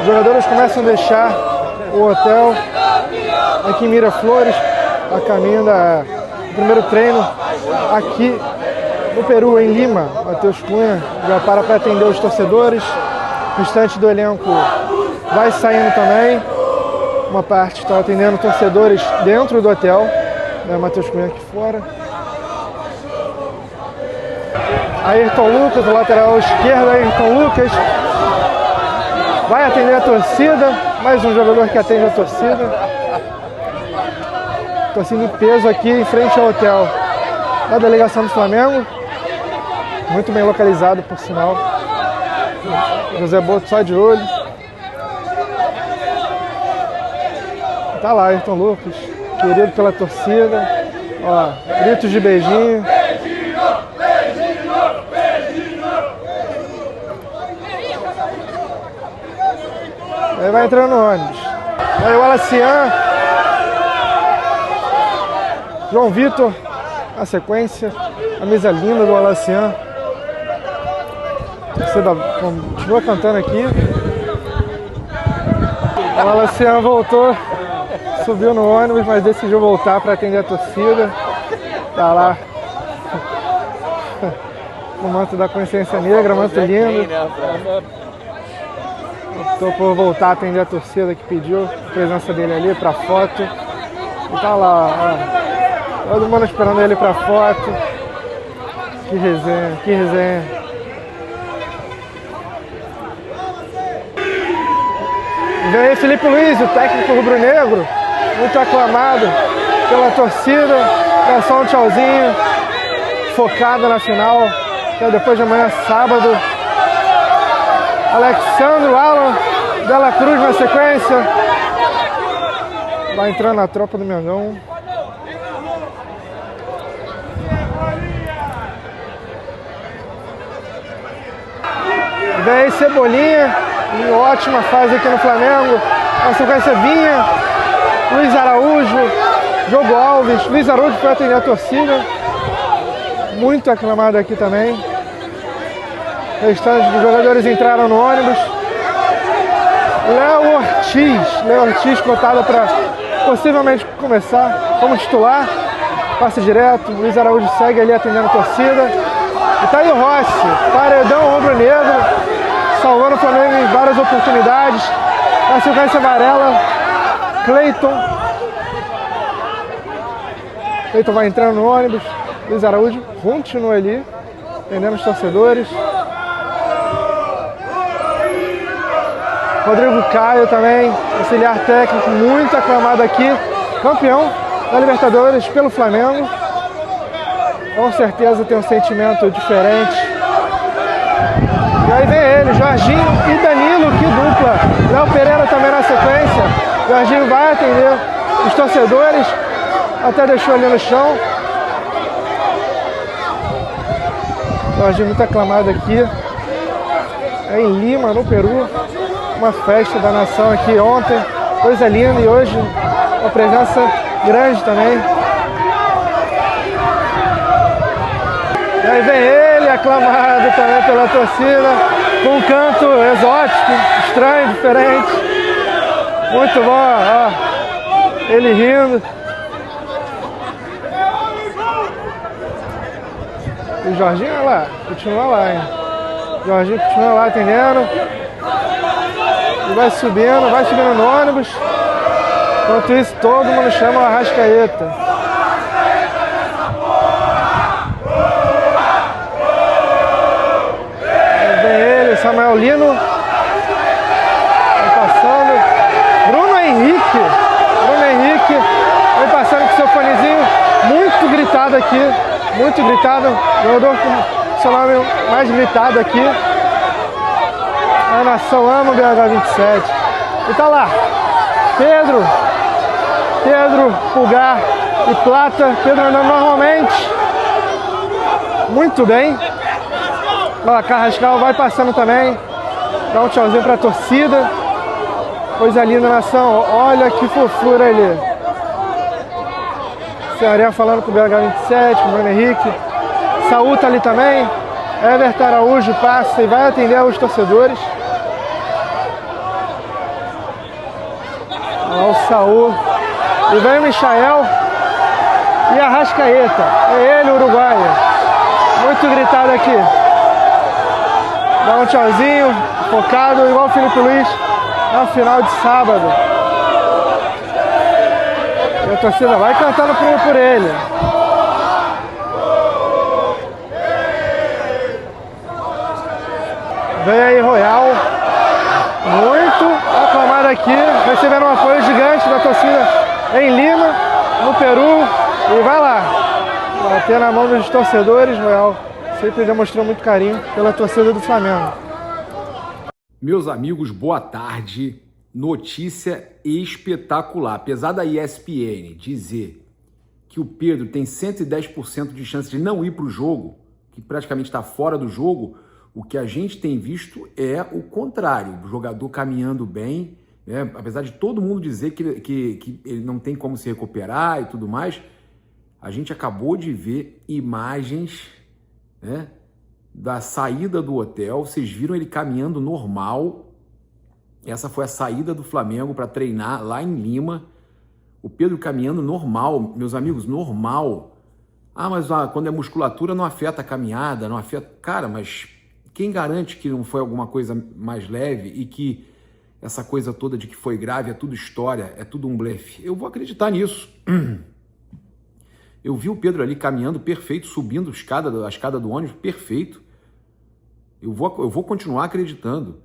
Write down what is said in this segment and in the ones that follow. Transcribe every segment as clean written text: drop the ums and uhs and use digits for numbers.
Os jogadores começam a deixar o hotel aqui em Miraflores, a caminho do primeiro treino aqui no Peru, em Lima. Matheus Cunha já para atender os torcedores. O restante do elenco vai saindo também. Uma parte está atendendo torcedores dentro do hotel. Matheus Cunha aqui fora. Ayrton Lucas, o lateral esquerdo, Ayrton Lucas. Vai atender a torcida. Mais um jogador que atende a torcida. Torcida em peso aqui em frente ao hotel da delegação do Flamengo. Muito bem localizado, por sinal. José Boto só de olho. Tá lá, Ayrton Lucas, querido pela torcida. Ó, gritos de beijinho. Aí vai entrando no ônibus. Aí o Alacian. João Vitor, a sequência. A mesa linda do Alacian. A torcida continua cantando aqui. O Alacian voltou, subiu no ônibus, mas decidiu voltar para atender a torcida. Tá lá. O manto da consciência negra, manto lindo. Optou por voltar a atender a torcida que pediu a presença dele ali para foto. E tá lá, ó. Todo mundo esperando ele para foto. Que resenha, que resenha. Vem aí Felipe Luiz, o técnico rubro-negro, muito aclamado pela torcida. É só um tchauzinho, focado na final, que é depois de amanhã, sábado. Alexandro Alan Dela Cruz na sequência. Vai entrando a tropa do Mengão. Vem aí Cebolinha, em ótima fase aqui no Flamengo. Na sequência Vinha, Luiz Araújo, Diogo Alves. Luiz Araújo foi atender a torcida. Muito aclamado aqui também. O restante dos jogadores entraram no ônibus. Léo Ortiz cotado para possivelmente começar como titular. Passe direto, Luiz Araújo segue ali atendendo a torcida. E tá aí o Rossi, paredão rubro-negro, salvando o Flamengo em várias oportunidades. Na sequência amarela, Cleiton. Cleiton vai entrando no ônibus. Luiz Araújo continua ali, atendendo os torcedores. Rodrigo Caio também, auxiliar técnico, muito aclamado aqui. Campeão da Libertadores pelo Flamengo. Com certeza tem um sentimento diferente. E aí vem ele, Jorginho e Danilo, que dupla. Léo Pereira também na sequência. Jorginho vai atender os torcedores. Até deixou ali no chão. Jorginho muito aclamado aqui. É em Lima, no Peru. Uma festa da nação aqui ontem. Coisa linda. E hoje uma presença grande também. E aí vem ele, aclamado também pela torcida, com um canto exótico, estranho, diferente. Muito bom, ó. Ele rindo. E o Jorginho, olha lá, continua lá, hein? O Jorginho continua lá atendendo. E vai subindo no ônibus. Enquanto isso, todo mundo chama o Arrascaeta. Samuel Lino, vai passando, Bruno Henrique, vai passando com seu fonezinho, muito gritado aqui, muito gritado, jogador com seu nome mais gritado aqui, a nação ama o BH27, e tá lá, Pedro, Pulgar e Plata, Pedro andando normalmente, muito bem. Ó, Carrascal vai passando também. Dá um tchauzinho pra torcida. Coisa linda, nação. Olha que fofura ali. Ceará falando com o BH27, com o Bruno Henrique. Saúl tá ali também. Everton Araújo passa e vai atender os torcedores. Olha lá o Saúl. E vem o Michael e a Arrascaeta. É ele, o uruguaio. Muito gritado aqui. Dá um tchauzinho, focado, igual o Filipe Luiz na final de sábado. E a torcida vai cantando por ele. Vem aí Royal, muito aclamado aqui, recebendo um apoio gigante da torcida em Lima, no Peru, e vai lá, bater na mão dos torcedores. Royal sempre demonstrou muito carinho pela torcida do Flamengo. Meus amigos, boa tarde. Notícia espetacular. Apesar da ESPN dizer que o Pedro tem 110% de chance de não ir para o jogo, que praticamente está fora do jogo, o que a gente tem visto é o contrário. O jogador caminhando bem, né? Apesar de todo mundo dizer que ele não tem como se recuperar e tudo mais, a gente acabou de ver imagens, né, da saída do hotel. Vocês viram ele caminhando normal. Essa foi a saída do Flamengo para treinar lá em Lima. O Pedro caminhando normal, meus amigos, normal. Ah, mas quando é musculatura não afeta a caminhada, não afeta... Cara, mas quem garante que não foi alguma coisa mais leve e que essa coisa toda de que foi grave é tudo história, é tudo um blefe? Eu vou acreditar nisso. Eu vi o Pedro ali caminhando perfeito, subindo a escada do ônibus, perfeito. Eu vou continuar acreditando,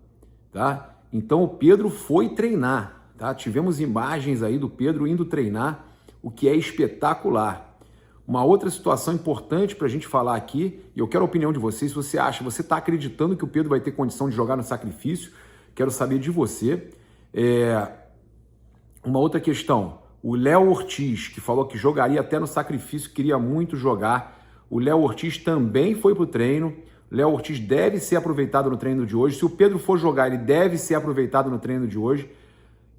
tá? Então o Pedro foi treinar, tá? Tivemos imagens aí do Pedro indo treinar, o que é espetacular. Uma outra situação importante para a gente falar aqui, e eu quero a opinião de vocês, se você acha, você está acreditando que o Pedro vai ter condição de jogar no sacrifício? Quero saber de você. Uma outra questão, o Léo Ortiz, que falou que jogaria até no sacrifício, queria muito jogar. O Léo Ortiz também foi para o treino. O Léo Ortiz deve ser aproveitado no treino de hoje. Se o Pedro for jogar, ele deve ser aproveitado no treino de hoje.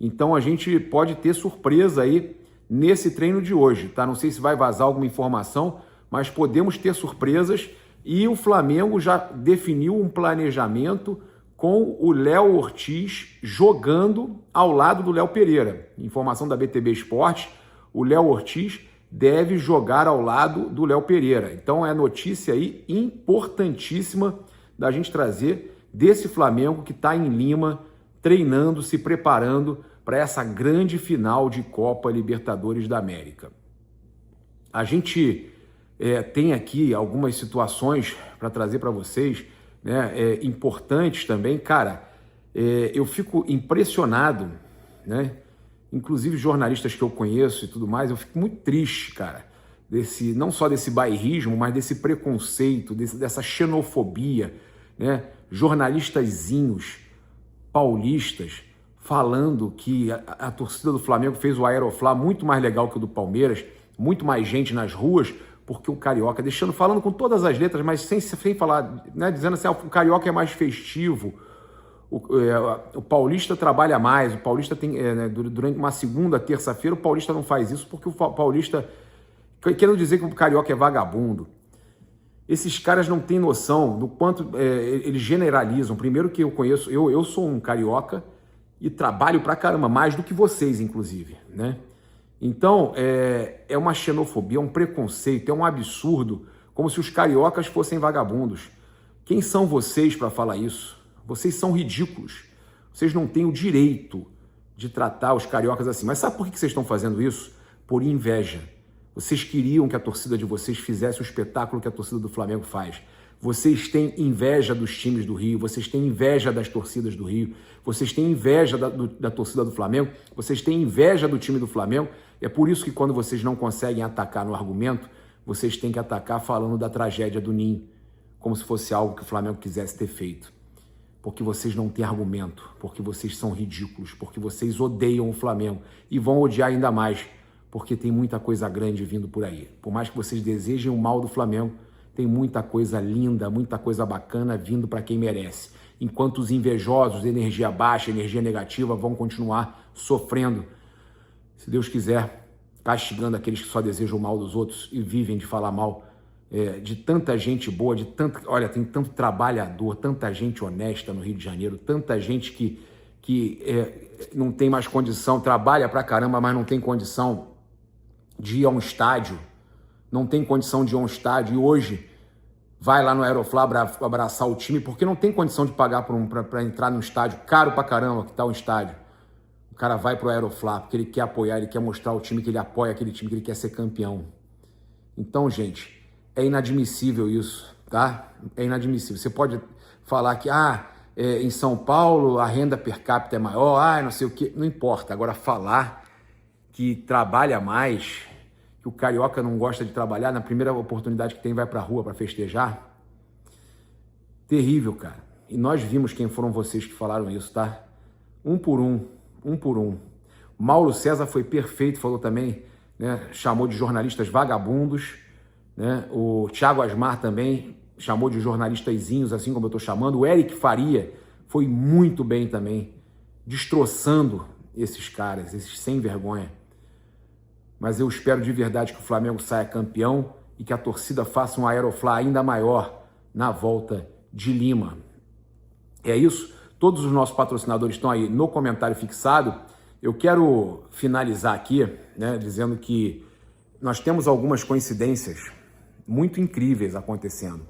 Então a gente pode ter surpresa aí nesse treino de hoje, tá? Não sei se vai vazar alguma informação, mas podemos ter surpresas. E o Flamengo já definiu um planejamento com o Léo Ortiz jogando ao lado do Léo Pereira. Informação da BTB Esporte, o Léo Ortiz deve jogar ao lado do Léo Pereira. Então é notícia aí importantíssima da gente trazer desse Flamengo que está em Lima, treinando, se preparando para essa grande final de Copa Libertadores da América. A gente tem aqui algumas situações para trazer para vocês, né, importantes também. Cara, eu fico impressionado, né? Inclusive jornalistas que eu conheço e tudo mais, eu fico muito triste, cara, não só desse bairrismo, mas desse preconceito, dessa xenofobia, né? Jornalistazinhos paulistas falando que a torcida do Flamengo fez o Aeroflá muito mais legal que o do Palmeiras, muito mais gente nas ruas, porque o Carioca, falando com todas as letras, mas sem falar, né, dizendo assim, o Carioca é mais festivo, o Paulista trabalha mais, o Paulista tem, durante uma segunda, terça-feira, o Paulista não faz isso porque o Paulista, querendo dizer que o Carioca é vagabundo. Esses caras não têm noção do quanto eles generalizam. Primeiro que eu conheço, eu sou um carioca e trabalho pra caramba, mais do que vocês, inclusive, né? Então, é uma xenofobia, é um preconceito, é um absurdo, como se os cariocas fossem vagabundos. Quem são vocês para falar isso? Vocês são ridículos. Vocês não têm o direito de tratar os cariocas assim. Mas sabe por que vocês estão fazendo isso? Por inveja. Vocês queriam que a torcida de vocês fizesse o espetáculo que a torcida do Flamengo faz. Vocês têm inveja dos times do Rio, vocês têm inveja das torcidas do Rio, vocês têm inveja da torcida do Flamengo, vocês têm inveja do time do Flamengo. É por isso que quando vocês não conseguem atacar no argumento, vocês têm que atacar falando da tragédia do Ninho, como se fosse algo que o Flamengo quisesse ter feito. Porque vocês não têm argumento, porque vocês são ridículos, porque vocês odeiam o Flamengo e vão odiar ainda mais, porque tem muita coisa grande vindo por aí. Por mais que vocês desejem o mal do Flamengo, tem muita coisa linda, muita coisa bacana vindo para quem merece. Enquanto os invejosos, energia baixa, energia negativa, vão continuar sofrendo, se Deus quiser, castigando aqueles que só desejam o mal dos outros e vivem de falar mal de tanta gente boa, olha, tem tanto trabalhador, tanta gente honesta no Rio de Janeiro, tanta gente que que não tem mais condição, trabalha pra caramba, mas não tem condição de ir a um estádio, não tem condição de ir a um estádio e hoje vai lá no Aeroflá abraçar o time porque não tem condição de pagar para entrar num estádio caro pra caramba que tá um estádio. O cara vai pro Aeroflá porque ele quer apoiar, ele quer mostrar ao time que ele apoia aquele time, que ele quer ser campeão. Então, gente, é inadmissível isso, tá? É inadmissível. Você pode falar que, em São Paulo a renda per capita é maior, não sei o quê, não importa. Agora, falar que trabalha mais, que o carioca não gosta de trabalhar, na primeira oportunidade que tem vai pra rua pra festejar, terrível, cara. E nós vimos quem foram vocês que falaram isso, tá? Um por um. Mauro César foi perfeito, falou também, né? Chamou de jornalistas vagabundos, né? O Thiago Asmar também chamou de jornalistazinhos, assim como eu tô chamando. O Eric Faria foi muito bem também, destroçando esses caras, esses sem vergonha. Mas eu espero de verdade que o Flamengo saia campeão e que a torcida faça um Aeroflá ainda maior na volta de Lima. É isso. Todos os nossos patrocinadores estão aí no comentário fixado. Eu quero finalizar aqui, né, dizendo que nós temos algumas coincidências muito incríveis acontecendo.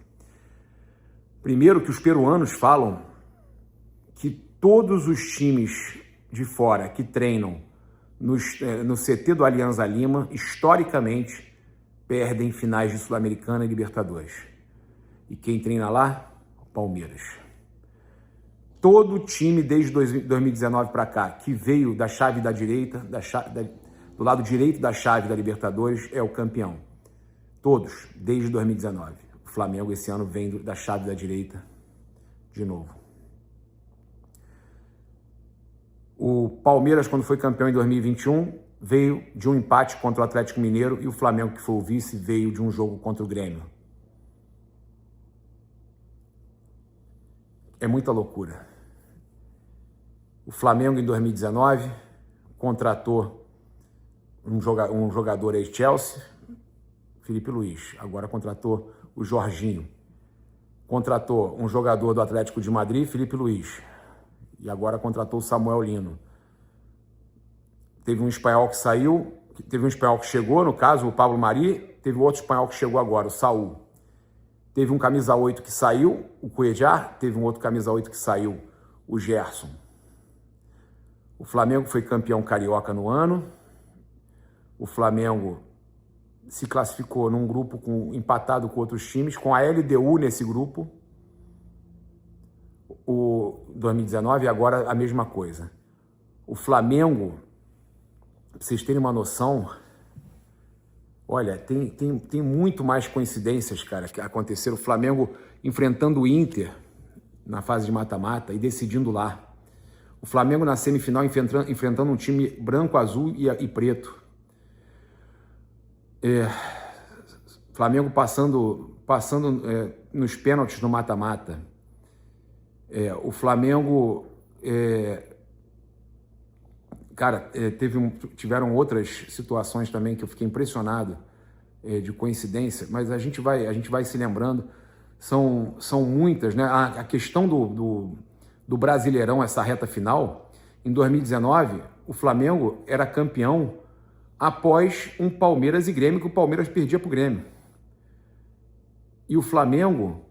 Primeiro, que os peruanos falam que todos os times de fora que treinam no CT do Alianza Lima, historicamente, perdem finais de Sul-Americana e Libertadores. E quem treina lá? O Palmeiras. Todo time desde 2019 para cá, que veio da chave da direita, do lado direito da chave da Libertadores, é o campeão. Todos, desde 2019. O Flamengo esse ano vem da chave da direita de novo. O Palmeiras, quando foi campeão em 2021, veio de um empate contra o Atlético Mineiro e o Flamengo, que foi o vice, veio de um jogo contra o Grêmio. É muita loucura. O Flamengo, em 2019, contratou um jogador ex-Chelsea, Felipe Luiz. Agora contratou o Jorginho. Contratou um jogador do Atlético de Madrid, Felipe Luiz. E agora contratou o Samuel Lino. Teve um espanhol que saiu, teve um espanhol que chegou, no caso, o Pablo Mari, teve outro espanhol que chegou agora, o Saúl. Teve um camisa 8 que saiu, o Cuéllar, teve um outro camisa 8 que saiu, o Gerson. O Flamengo foi campeão carioca no ano. O Flamengo se classificou num grupo empatado com outros times, com a LDU nesse grupo. O 2019 e agora a mesma coisa. O Flamengo, pra vocês terem uma noção, olha, tem muito mais coincidências, cara, que aconteceram. O Flamengo enfrentando o Inter na fase de mata-mata e decidindo lá. O Flamengo na semifinal enfrentando um time branco, azul e preto. Flamengo passando nos pênaltis no mata-mata. O Flamengo, tiveram outras situações também que eu fiquei impressionado de coincidência, mas a gente vai se lembrando, são muitas, né? A questão do Brasileirão, essa reta final, em 2019, o Flamengo era campeão após um Palmeiras e Grêmio, que o Palmeiras perdia para o Grêmio. E o Flamengo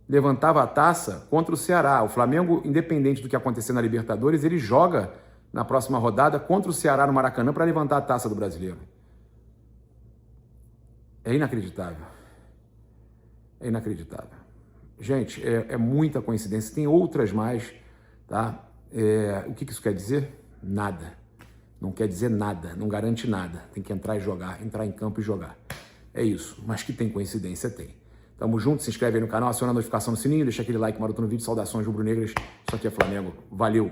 levantava a taça contra o Ceará. O Flamengo, independente do que acontecer na Libertadores, ele joga na próxima rodada contra o Ceará no Maracanã para levantar a taça do Brasileiro. É inacreditável. É inacreditável. Gente, é muita coincidência. Tem outras mais, tá? O que isso quer dizer? Nada. Não quer dizer nada, não garante nada. Tem que entrar e jogar, entrar em campo e jogar. É isso. Mas que tem coincidência, tem. Tamo junto, se inscreve aí no canal, aciona a notificação no sininho, deixa aquele like maroto no vídeo. Saudações rubro-negras. Isso aqui é Flamengo. Valeu!